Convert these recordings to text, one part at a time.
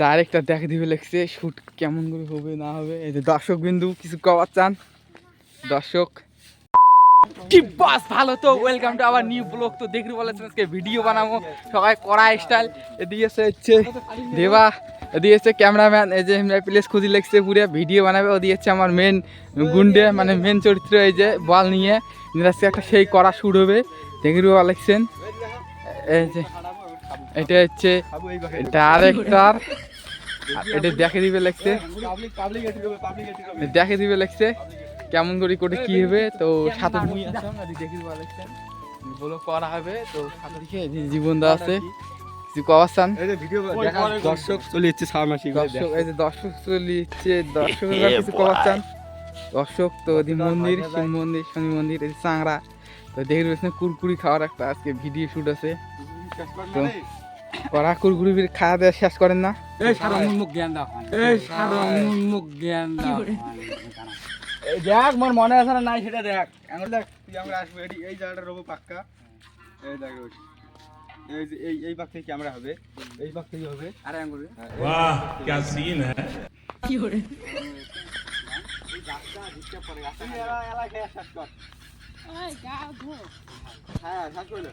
Director দেখে দিবে লাগছে শ্যুট কেমন করে হবে না হবে। এই যে দর্শক বিন্দু কিছু কবার চান দর্শক কি বাস ভালো। তো welcome to our new blog. তো দেখি বলেছেন আজকে ভিডিও বানাবো সবাই কড়া স্টাইল। এদিকে হচ্ছে দেবা, এদিকে হচ্ছে ক্যামেরাম্যান। এই যে প্লেস খুঁজি লাগছে পুরো ভিডিও বানাবে। ওদিকে হচ্ছে আমার মেন গুন্ডে মানে মেন চরিত্র, এই যে বল নিয়ে আজকে একটা সেই কড়া শুট হবে দেখি বলেছেন। এই যে এটা হচ্ছে ডাইরেক্টর, এটা দেখে দিবে লাগছে দেখে দিবে লাগছে কেমন করে করে কি হবে। তো সাথে দেখে দিবে লাগছে বলো করা হবে। তো সাথে দিকে জীবন দা আছে কিছু কবার চান। দর্শক চলে যাচ্ছে দর্শক এই যে দর্শক চলে যাচ্ছে দর্শকের কিছু কবার চান দর্শক। তো ওদিকে মন্দির শিব মন্দির শনি মন্দির এই চাংড়া। তো দেখে দিবে কুরকুরি খাওয়ার একটা আজকে ভিডিও শুট আছে। তো কড়া কুরকুরি খাওয়া দাওয়া শেষ করেন না। এই সারা মুখ জ্ঞান দাও, এই সারা মুখ জ্ঞান দাও। দেখ মোর মনে আছে না নাই সেটা দেখ। আঙুল দেখ তুই আমরা আসবো এই জায়গাটা রবো পাক্কা। এই দেখ রোজ এই যে এই পাক থেকে ক্যামেরা হবে, এই পাক থেকে হবে। আরে আঙুল वाह क्या सीन है। কি করে এই গাছটা দিতে পারে গাছটা এলা খেয়ে শেষ কর। এই গা ধো হ্যাঁ শেষ করলো।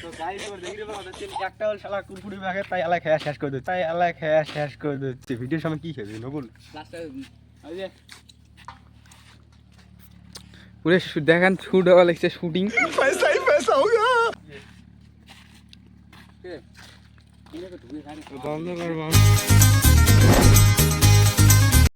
তো গাইস এবার দেখি রে বাবা একটা হল শালা কুরকুরি ভাগে তাই এলা খেয়ে শেষ করে দিচ্ছে, তাই এলা খেয়ে শেষ করে দিচ্ছে। ভিডিওর সময় কি খেয়ে নবুল লাস্টে ওই যে পুরো দেখেন শুট হওয়া লাগছে শুটিং। पैसा ही पैसा होगा। বন্ধ কর